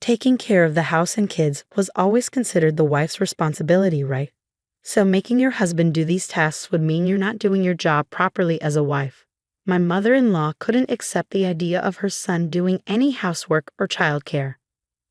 Taking care of the house and kids was always considered the wife's responsibility, right? So making your husband do these tasks would mean you're not doing your job properly as a wife. My mother-in-law couldn't accept the idea of her son doing any housework or childcare.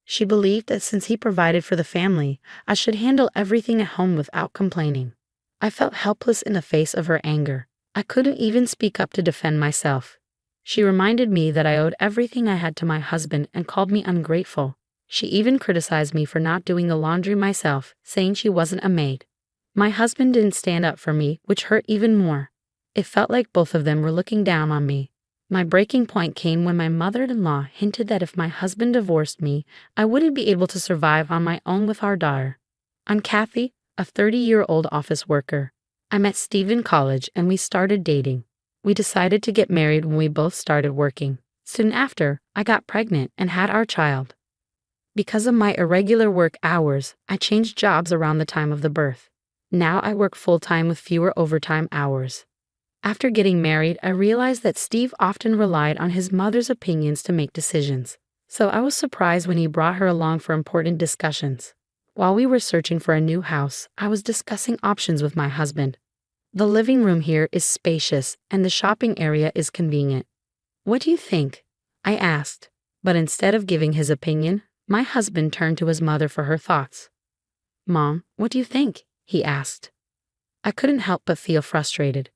She believed that since he provided for the family, I should handle everything at home without complaining. I felt helpless in the face of her anger. I couldn't even speak up to defend myself. She reminded me that I owed everything I had to my husband and called me ungrateful. She even criticized me for not doing the laundry myself, saying she wasn't a maid. My husband didn't stand up for me, which hurt even more. It felt like both of them were looking down on me. My breaking point came when my mother-in-law hinted that if my husband divorced me, I wouldn't be able to survive on my own with our daughter. I'm Kathy, a 30-year-old office worker. I met Steve in college and we started dating. We decided to get married when we both started working. Soon after, I got pregnant and had our child. Because of my irregular work hours, I changed jobs around the time of the birth. Now I work full-time with fewer overtime hours. After getting married, I realized that Steve often relied on his mother's opinions to make decisions. So I was surprised when he brought her along for important discussions. While we were searching for a new house, I was discussing options with my husband. The living room here is spacious and the shopping area is convenient. What do you think? I asked. But instead of giving his opinion, my husband turned to his mother for her thoughts. Mom, what do you think? He asked. I couldn't help but feel frustrated.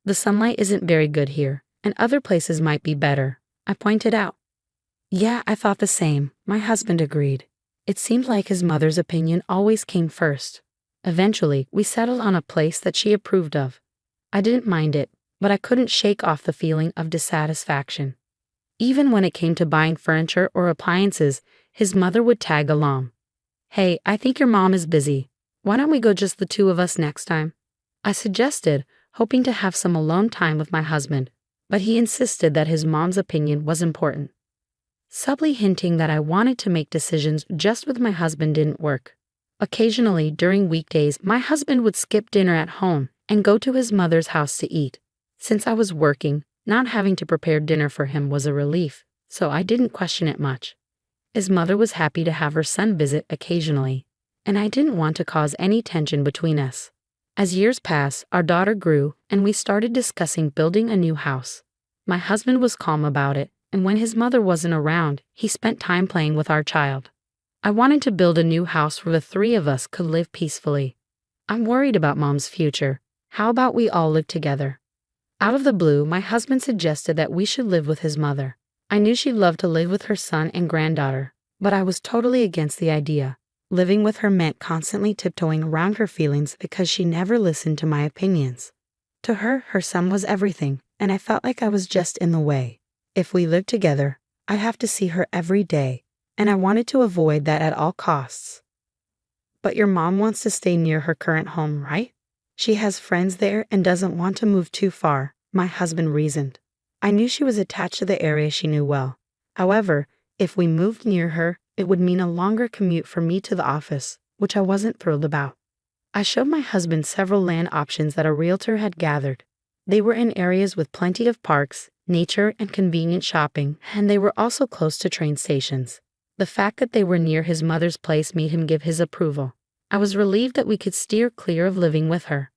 The sunlight isn't very good here, and other places might be better, I pointed out. Yeah, I thought the same, my husband agreed. It seemed like his mother's opinion always came first. Eventually, we settled on a place that she approved of. I didn't mind it, but I couldn't shake off the feeling of dissatisfaction. Even when it came to buying furniture or appliances, his mother would tag along. Hey, I think your mom is busy. Why don't we go just the two of us next time? I suggested, hoping to have some alone time with my husband, but he insisted that his mom's opinion was important. Subtly hinting that I wanted to make decisions just with my husband didn't work. Occasionally, during weekdays, my husband would skip dinner at home and go to his mother's house to eat. Since I was working, not having to prepare dinner for him was a relief, so I didn't question it much. His mother was happy to have her son visit occasionally, and I didn't want to cause any tension between us. As years passed, our daughter grew, and we started discussing building a new house. My husband was calm about it, and when his mother wasn't around, he spent time playing with our child. I wanted to build a new house where the three of us could live peacefully. I'm worried about Mom's future. How about we all live together? Out of the blue, my husband suggested that we should live with his mother. I knew she'd love to live with her son and granddaughter, but I was totally against the idea. Living with her meant constantly tiptoeing around her feelings because she never listened to my opinions. To her, her son was everything, and I felt like I was just in the way. If we lived together, I'd have to see her every day, and I wanted to avoid that at all costs. But your mom wants to stay near her current home, right? She has friends there and doesn't want to move too far, my husband reasoned. I knew she was attached to the area she knew well. However, if we moved near her, it would mean a longer commute for me to the office, which I wasn't thrilled about. I showed my husband several land options that a realtor had gathered. They were in areas with plenty of parks, nature, and convenient shopping, and they were also close to train stations. The fact that they were near his mother's place made him give his approval. I was relieved that we could steer clear of living with her.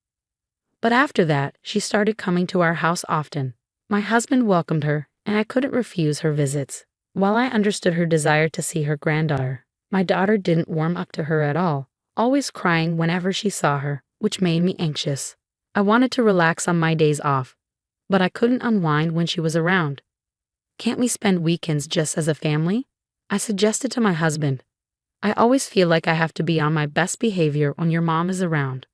But after that, she started coming to our house often. My husband welcomed her, and I couldn't refuse her visits. While I understood her desire to see her granddaughter, my daughter didn't warm up to her at all, always crying whenever she saw her, which made me anxious. I wanted to relax on my days off, but I couldn't unwind when she was around. Can't we spend weekends just as a family? I suggested to my husband. I always feel like I have to be on my best behavior when your mom is around.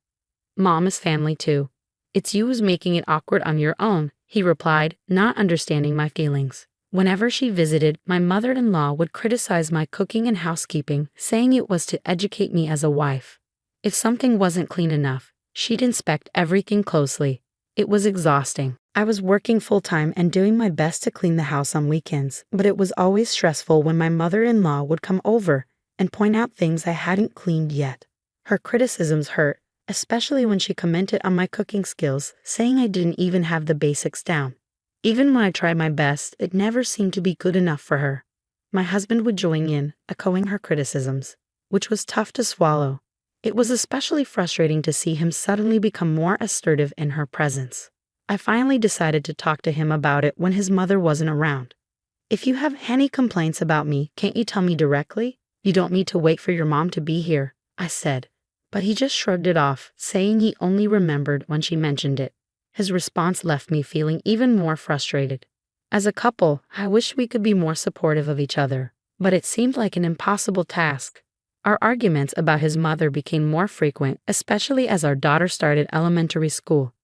Mom is family too. It's you who's making it awkward on your own, he replied, not understanding my feelings. Whenever she visited, my mother-in-law would criticize my cooking and housekeeping, saying it was to educate me as a wife. If something wasn't clean enough, she'd inspect everything closely. It was exhausting. I was working full-time and doing my best to clean the house on weekends, but it was always stressful when my mother-in-law would come over and point out things I hadn't cleaned yet. Her criticisms hurt, especially when she commented on my cooking skills, saying I didn't even have the basics down. Even when I tried my best, it never seemed to be good enough for her. My husband would join in, echoing her criticisms, which was tough to swallow. It was especially frustrating to see him suddenly become more assertive in her presence. I finally decided to talk to him about it when his mother wasn't around. If you have any complaints about me, can't you tell me directly? You don't need to wait for your mom to be here, I said. But he just shrugged it off, saying he only remembered when she mentioned it. His response left me feeling even more frustrated. As a couple, I wish we could be more supportive of each other, but it seemed like an impossible task. Our arguments about his mother became more frequent, especially as our daughter started elementary school.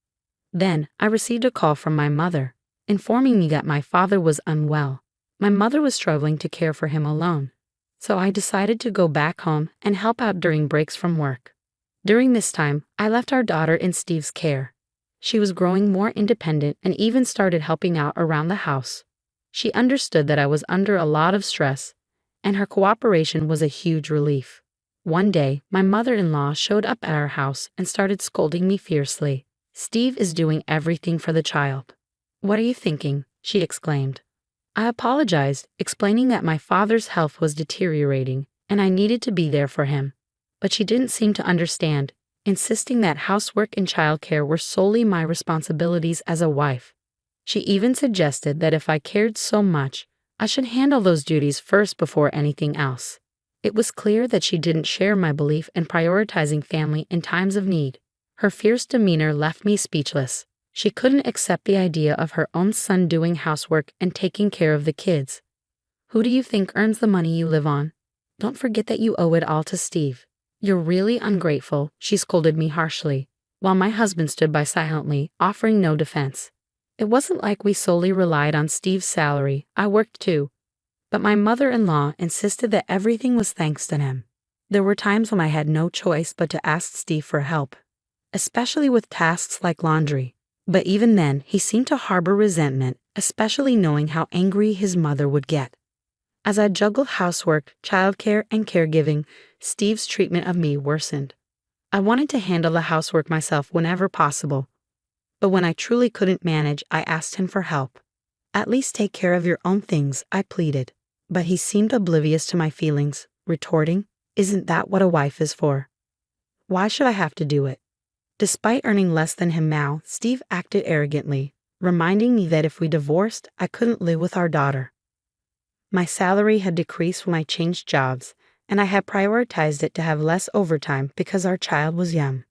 Then, I received a call from my mother, informing me that my father was unwell. My mother was struggling to care for him alone, so I decided to go back home and help out during breaks from work. During this time, I left our daughter in Steve's care. She was growing more independent and even started helping out around the house. She understood that I was under a lot of stress, and her cooperation was a huge relief. One day, my mother-in-law showed up at our house and started scolding me fiercely. "Steve is doing everything for the child." "What are you thinking?" she exclaimed. I apologized, explaining that my father's health was deteriorating and I needed to be there for him. But she didn't seem to understand, insisting that housework and childcare were solely my responsibilities as a wife. She even suggested that if I cared so much, I should handle those duties first before anything else. It was clear that she didn't share my belief in prioritizing family in times of need. Her fierce demeanor left me speechless. She couldn't accept the idea of her own son doing housework and taking care of the kids. "Who do you think earns the money you live on? Don't forget that you owe it all to Steve. You're really ungrateful," she scolded me harshly, while my husband stood by silently, offering no defense. It wasn't like we solely relied on Steve's salary. I worked too. But my mother-in-law insisted that everything was thanks to him. There were times when I had no choice but to ask Steve for help, especially with tasks like laundry. But even then, he seemed to harbor resentment, especially knowing how angry his mother would get. As I juggled housework, childcare, and caregiving, Steve's treatment of me worsened. I wanted to handle the housework myself whenever possible. But when I truly couldn't manage, I asked him for help. "At least take care of your own things," I pleaded. But he seemed oblivious to my feelings, retorting, "Isn't that what a wife is for? Why should I have to do it?" Despite earning less than him now, Steve acted arrogantly, reminding me that if we divorced, I couldn't live with our daughter. My salary had decreased when I changed jobs, and I had prioritized it to have less overtime because our child was young.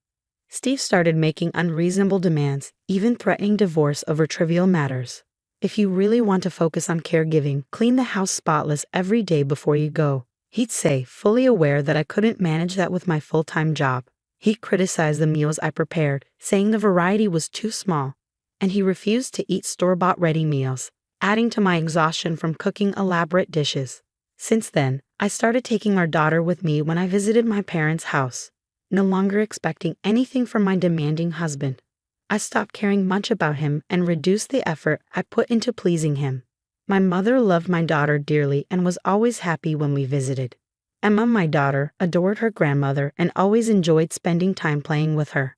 Steve started making unreasonable demands, even threatening divorce over trivial matters. "If you really want to focus on caregiving, clean the house spotless every day before you go," he'd say, fully aware that I couldn't manage that with my full-time job. He criticized the meals I prepared, saying the variety was too small, and he refused to eat store-bought ready meals, adding to my exhaustion from cooking elaborate dishes. Since then, I started taking our daughter with me when I visited my parents' house, no longer expecting anything from my demanding husband. I stopped caring much about him and reduced the effort I put into pleasing him. My mother loved my daughter dearly and was always happy when we visited. Emma, my daughter, adored her grandmother and always enjoyed spending time playing with her.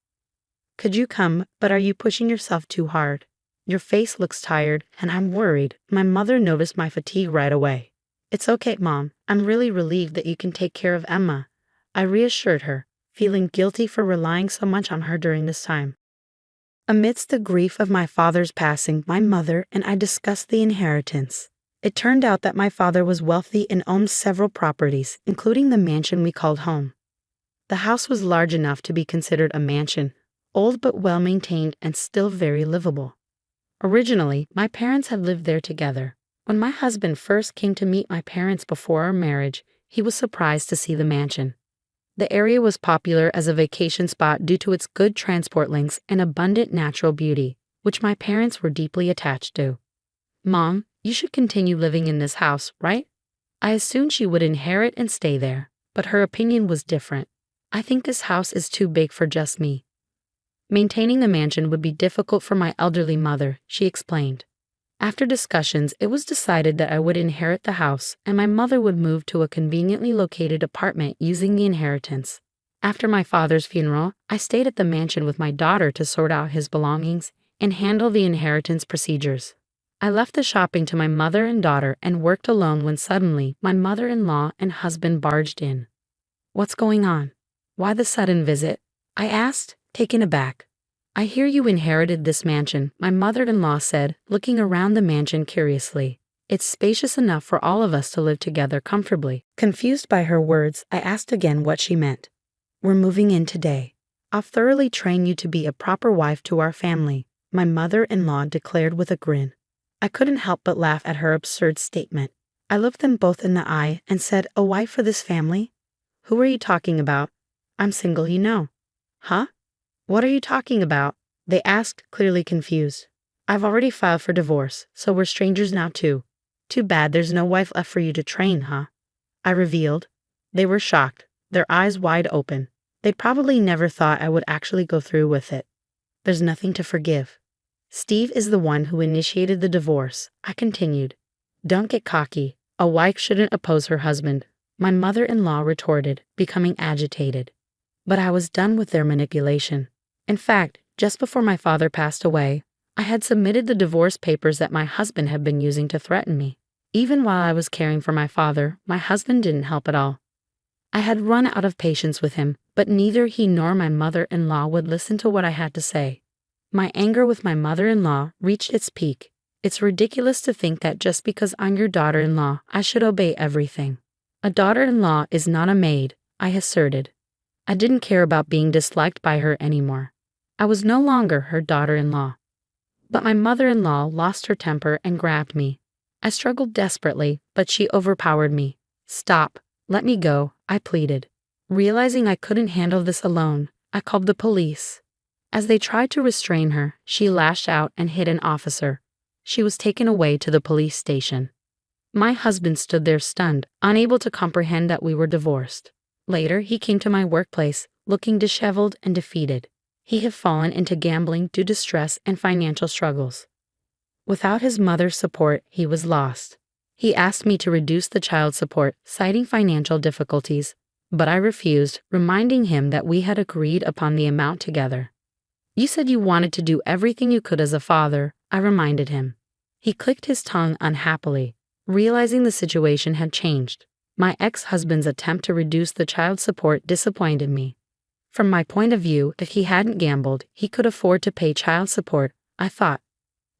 "Could you come, but are you pushing yourself too hard? Your face looks tired, and I'm worried." My mother noticed my fatigue right away. "It's okay, Mom. I'm really relieved that you can take care of Emma," I reassured her, feeling guilty for relying so much on her during this time. Amidst the grief of my father's passing, my mother and I discussed the inheritance. It turned out that my father was wealthy and owned several properties, including the mansion we called home. The house was large enough to be considered a mansion, old but well-maintained and still very livable. Originally, my parents had lived there together. When my husband first came to meet my parents before our marriage, he was surprised to see the mansion. The area was popular as a vacation spot due to its good transport links and abundant natural beauty, which my parents were deeply attached to. "Mom, you should continue living in this house, right?" I assumed she would inherit and stay there, but her opinion was different. "I think this house is too big for just me. Maintaining the mansion would be difficult for my elderly mother," she explained. After discussions, it was decided that I would inherit the house and my mother would move to a conveniently located apartment using the inheritance. After my father's funeral, I stayed at the mansion with my daughter to sort out his belongings and handle the inheritance procedures. I left the shopping to my mother and daughter and worked alone when suddenly my mother-in-law and husband barged in. "What's going on? Why the sudden visit?" I asked, taken aback. "I hear you inherited this mansion," my mother-in-law said, looking around the mansion curiously. "It's spacious enough for all of us to live together comfortably." Confused by her words, I asked again what she meant. "We're moving in today. I'll thoroughly train you to be a proper wife to our family," my mother-in-law declared with a grin. I couldn't help but laugh at her absurd statement. I looked them both in the eye and said, "A wife for this family? Who are you talking about? I'm single, you know." "Huh? What are you talking about?" they asked, clearly confused. "I've already filed for divorce, so we're strangers now too. Too bad there's no wife left for you to train, huh?" I revealed. They were shocked, their eyes wide open. They'd probably never thought I would actually go through with it. "There's nothing to forgive. Steve is the one who initiated the divorce," I continued. "Don't get cocky. A wife shouldn't oppose her husband," my mother-in-law retorted, becoming agitated. But I was done with their manipulation. In fact, just before my father passed away, I had submitted the divorce papers that my husband had been using to threaten me. Even while I was caring for my father, my husband didn't help at all. I had run out of patience with him, but neither he nor my mother-in-law would listen to what I had to say. My anger with my mother-in-law reached its peak. "It's ridiculous to think that just because I'm your daughter-in-law, I should obey everything. A daughter-in-law is not a maid," I asserted. I didn't care about being disliked by her anymore. I was no longer her daughter-in-law. But my mother-in-law lost her temper and grabbed me. I struggled desperately, but she overpowered me. "Stop. Let me go," I pleaded. Realizing I couldn't handle this alone, I called the police. As they tried to restrain her, she lashed out and hit an officer. She was taken away to the police station. My husband stood there stunned, unable to comprehend that we were divorced. Later, he came to my workplace, looking disheveled and defeated. He had fallen into gambling due to stress and financial struggles. Without his mother's support, he was lost. He asked me to reduce the child support, citing financial difficulties, but I refused, reminding him that we had agreed upon the amount together. "You said you wanted to do everything you could as a father," I reminded him. He clicked his tongue unhappily, realizing the situation had changed. My ex-husband's attempt to reduce the child support disappointed me. From my point of view, if he hadn't gambled, he could afford to pay child support, I thought.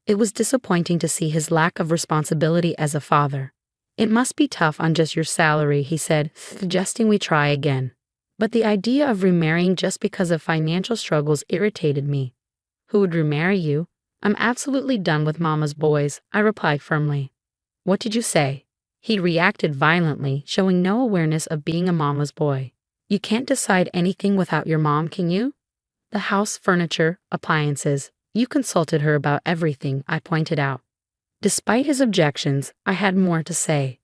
It was disappointing to see his lack of responsibility as a father. "It must be tough on just your salary," he said, suggesting we try again. But the idea of remarrying just because of financial struggles irritated me. "Who would remarry you? I'm absolutely done with mama's boys," I replied firmly. "What did you say?" He reacted violently, showing no awareness of being a mama's boy. "You can't decide anything without your mom, can you? The house, furniture, appliances. You consulted her about everything," I pointed out. Despite his objections, I had more to say.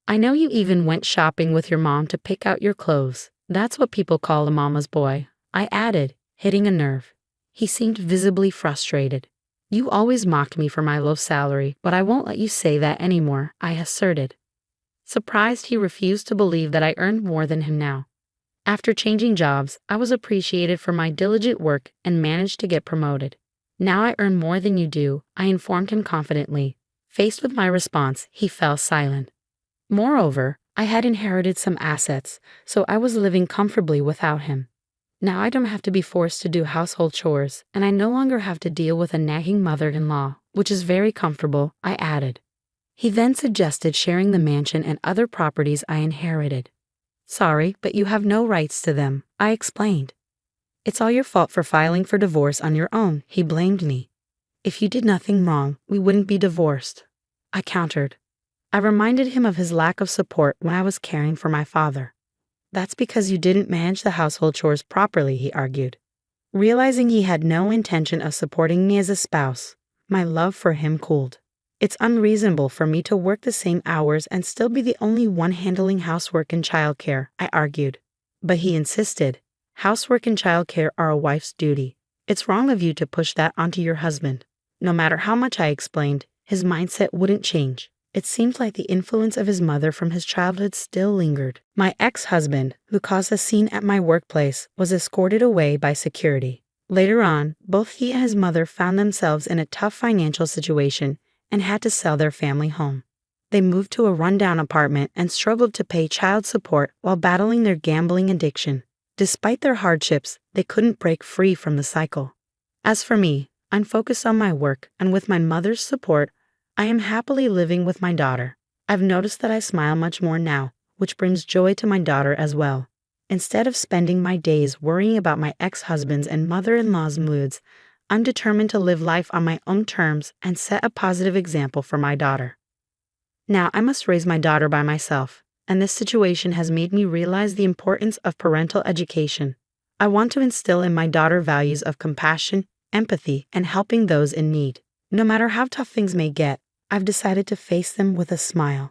"I know you even went shopping with your mom to pick out your clothes. That's what people call a mama's boy," I added, hitting a nerve. He seemed visibly frustrated. "You always mocked me for my low salary, but I won't let you say that anymore," I asserted. Surprised, he refused to believe that I earned more than him now. After changing jobs, I was appreciated for my diligent work and managed to get promoted. "Now I earn more than you do," I informed him confidently. Faced with my response, he fell silent. Moreover, I had inherited some assets, so I was living comfortably without him. Now I don't have to be forced to do household chores, and I no longer have to deal with a nagging mother-in-law, which is very comfortable, I added. He then suggested sharing the mansion and other properties I inherited. "Sorry, but you have no rights to them," I explained. "It's all your fault for filing for divorce on your own," he blamed me. "If you did nothing wrong, we wouldn't be divorced," I countered. I reminded him of his lack of support when I was caring for my father. "That's because you didn't manage the household chores properly," he argued. Realizing he had no intention of supporting me as a spouse, my love for him cooled. "It's unreasonable for me to work the same hours and still be the only one handling housework and childcare," I argued. But he insisted. "Housework and childcare are a wife's duty. It's wrong of you to push that onto your husband." No matter how much I explained, his mindset wouldn't change. It seemed like the influence of his mother from his childhood still lingered. My ex-husband, who caused a scene at my workplace, was escorted away by security. Later on, both he and his mother found themselves in a tough financial situation, and had to sell their family home. They moved to a rundown apartment and struggled to pay child support while battling their gambling addiction. Despite their hardships, they couldn't break free from the cycle. As for me, I'm focused on my work, and with my mother's support, I am happily living with my daughter. I've noticed that I smile much more now, which brings joy to my daughter as well. Instead of spending my days worrying about my ex-husband's and mother-in-law's moods, I'm determined to live life on my own terms and set a positive example for my daughter. Now, I must raise my daughter by myself, and this situation has made me realize the importance of parental education. I want to instill in my daughter values of compassion, empathy, and helping those in need. No matter how tough things may get, I've decided to face them with a smile.